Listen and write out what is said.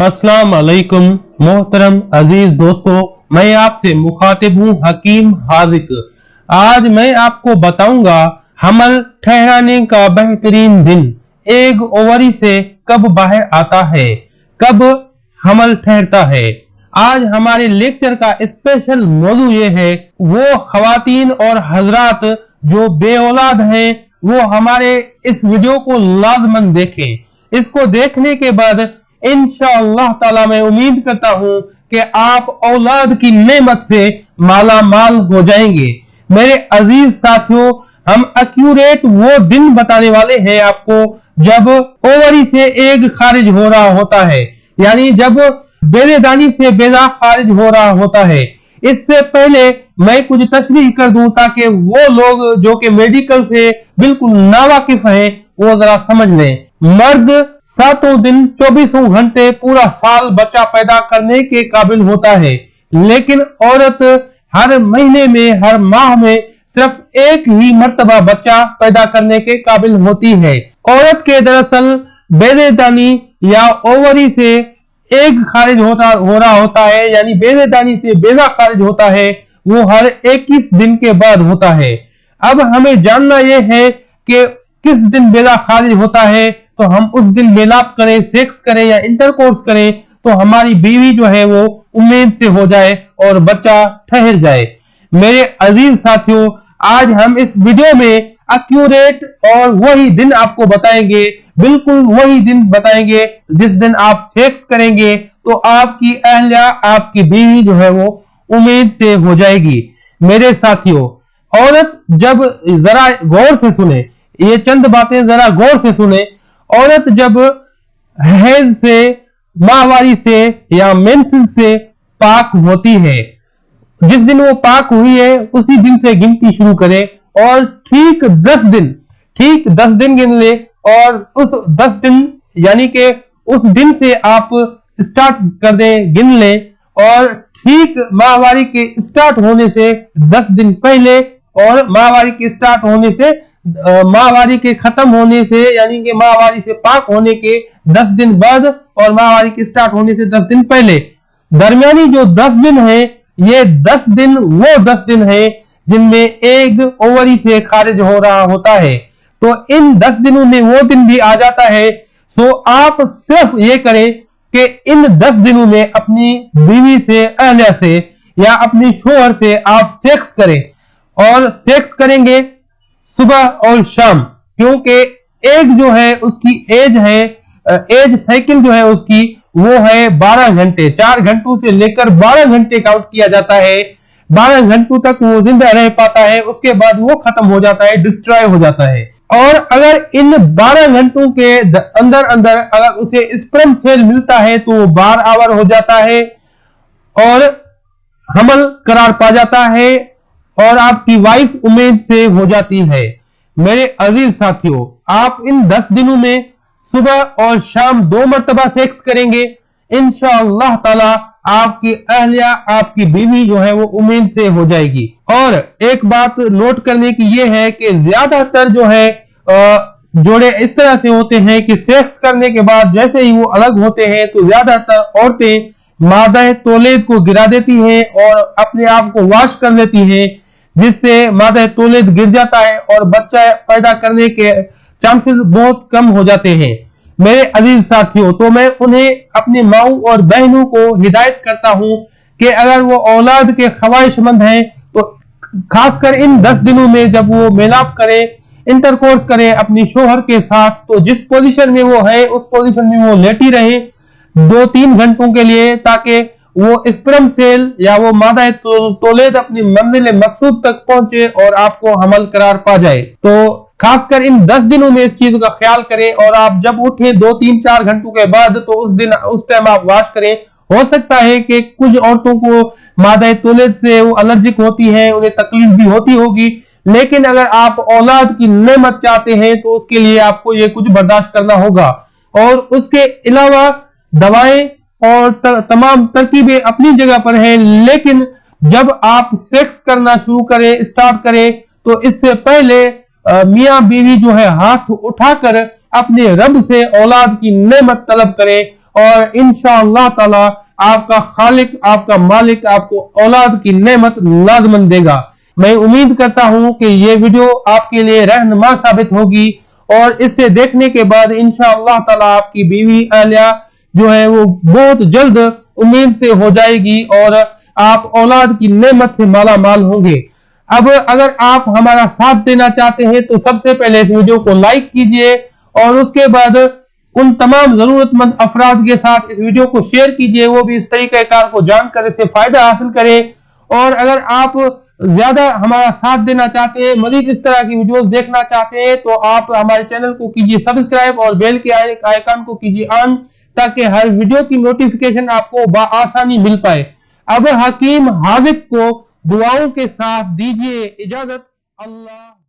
अस्सलाम वालेकुम मोहतरम अजीज दोस्तों, मैं आपसे मुखातिब हूँ हकीम हाजिक। आज मैं आपको बताऊंगा हमल ठहराने का बेहतरीन दिन। एग ओवरी से कब बाहर आता है, कब हमल ठहरता है। आज हमारे लेक्चर का स्पेशल मौजू ये है, वो खवातीन और हजरात जो बे औलाद हैं वो हमारे इस वीडियो को लाजमन देखें। इसको देखने के बाद इंशाअल्लाह ताला मैं उम्मीद करता हूँ कि आप औलाद की नेमत से माला माल हो जाएंगे। मेरे अजीज साथियों, हम एक्यूरेट वो दिन बताने वाले हैं आपको जब ओवरी से एग खारिज हो रहा होता है, यानी जब बेज़ेदानी से बेजा खारिज हो रहा होता है। इससे पहले मैं कुछ तशरीह कर दूं ताकि वो लोग जो कि मेडिकल से बिल्कुल नावाकिफ हैं वो जरा समझ लें। मर्द 7 दिन 24 घंटे पूरा साल बच्चा पैदा करने के काबिल होता है, लेकिन औरत हर महीने में, हर माह में सिर्फ एक ही मर्तबा बच्चा पैदा करने के काबिल होती है। औरत के दरअसल बेज़ेदानी या ओवरी से एग खारिज हो रहा होता है, यानी बेज़ेदानी से बेजा खारिज होता है, वो हर 21 दिन के बाद होता है। अब हमें जानना यह है कि किस दिन बेजा खारिज होता है, तो हम उस दिन मेलाप करें, सेक्स करें या इंटरकोर्स करें तो हमारी बीवी जो है वो उम्मीद से हो जाए और बच्चा ठहर जाए। मेरे अजीज साथियों, आज हम इस वीडियो में एक्यूरेट और वही दिन आपको बताएंगे, बिल्कुल वही दिन बताएंगे जिस दिन आप सेक्स करेंगे तो आपकी अहलिया, आपकी बीवी जो है वो उम्मीद से हो जाएगी। मेरे साथियों, औरत जब जरा गौर से सुने, ये चंद बातें जरा गौर से सुने। औरत जब हैज से, माहवारी से या मेंसेस से पाक होती है, जिस दिन वो पाक हुई है उसी दिन से गिनती शुरू करे और ठीक 10 दिन गिन ले। और उस 10 दिन यानी कि उस दिन से आप स्टार्ट कर दें, गिन ले। और ठीक माहवारी के स्टार्ट होने से 10 दिन पहले और माहवारी के स्टार्ट होने से, माहवारी के खत्म होने से, यानी कि माहवारी से पाक होने के 10 दिन बाद और माहवारी के स्टार्ट होने से 10 दिन पहले, दरमियानी जो 10 दिन है, ये 10 दिन वो 10 दिन है जिनमें एग ओवरी से खारिज हो रहा होता है। तो इन 10 दिनों में वो दिन भी आ जाता है। सो आप सिर्फ ये करें कि इन 10 दिनों में अपनी बीवी से, अहलिया से या अपने शोहर से आप सेक्स करें, और सेक्स करेंगे सुबह और शाम, क्योंकि एज जो है उसकी एज साइकिल जो है उसकी वो है 12 घंटे। 4 घंटों से लेकर 12 घंटे काउंट किया जाता है। 12 घंटों तक वो जिंदा रह पाता है, उसके बाद वो खत्म हो जाता है, डिस्ट्रॉय हो जाता है। और अगर इन 12 घंटों के अंदर अगर उसे स्पर्म सेल मिलता है तो वो 12 आवर हो जाता है और हमल करार पा जाता है और आपकी वाइफ उम्मीद से हो जाती है। मेरे अजीज साथियों, आप इन 10 दिनों में सुबह और शाम 2 मर्तबा सेक्स करेंगे, इंशाअल्लाह ताला आपकी अहलिया, आपकी बीवी जो है वो उम्मीद से हो जाएगी। और एक बात नोट करने की ये है कि ज्यादातर जो है जोड़े इस तरह से होते हैं कि सेक्स करने के बाद जैसे ही वो अलग होते हैं तो ज्यादातर औरतें मादा तौलेद को गिरा देती हैं और अपने आप को वॉश कर लेती हैं, जिससे मादा तौलेद गिर जाता है और बच्चा पैदा करने के चांसेस बहुत कम हो जाते हैं। मेरे अजीज साथियों, तो मैं उन्हें, अपने माऊ और बहनों को हिदायत करता हूं कि अगर वो औलाद के ख्वाहिशमंद हैं तो खासकर इन 10 दिनों में जब वो मेलाप करें, इंटरकोर्स करें अपनी शोहर के साथ, तो जिस पोजीशन में वो है उस पोजीशन में वो लेटी रहे 2-3 घंटों के लिए, ताकि वो स्पर्म सेल या वो मादा तौलेद अपनी मंजिल मकसूद तक पहुंचे और आपको हमल करार पा जाए। तो खासकर इन 10 दिनों में इस चीज का ख्याल करें। और आप जब उठे 2-3-4 घंटों के बाद तो उस टाइम आप वॉश करें। हो सकता है कि कुछ औरतों को मादा तौलेद से वो एलर्जिक होती है, उन्हें तकलीफ भी होती होगी, लेकिन अगर आप औलाद की नेमत चाहते हैं तो उसके लिए आपको ये कुछ बर्दाश्त करना होगा। और उसके अलावा दवाएं और तमाम तरकीबें अपनी जगह पर हैं, लेकिन जब आप सेक्स करना शुरू करें, स्टार्ट करें, तो इससे पहले मियां बीवी जो है हाथ उठाकर अपने रब से औलाद की नेमत तलब करें और इंशाअल्लाह ताला आपका खालिक, आपका मालिक आपको औलाद की नेमत लाजमन देगा। मैं उम्मीद करता हूं कि ये वीडियो आपके लिए रहनुमा साबित होगी और इससे देखने के बाद इंशाअल्लाह ताला आपकी बीवी आलिया जो है वो बहुत जल्द उम्मीद से हो जाएगी और आप औलाद की नेमत से माला माल होंगे। अब अगर आप हमारा साथ देना चाहते हैं तो सबसे पहले इस वीडियो को लाइक कीजिए और उसके बाद उन तमाम जरूरतमंद अफराद के साथ इस वीडियो को शेयर कीजिए, वो भी इस तरीक़ेकार को जानकर इससे फायदा हासिल करें। और अगर आप ज्यादा हमारा साथ देना चाहते हैं, मजीद इस तरह की वीडियोस देखना चाहते हैं, तो आप हमारे चैनल को कीजिए सब्सक्राइब और बेल के आइकन को कीजिए ऑन, ताकि हर वीडियो की नोटिफिकेशन आपको बआसानी मिल पाए। अब हकीम हाजिक को दुआओं के साथ दीजिए इजाजत। अल्लाह।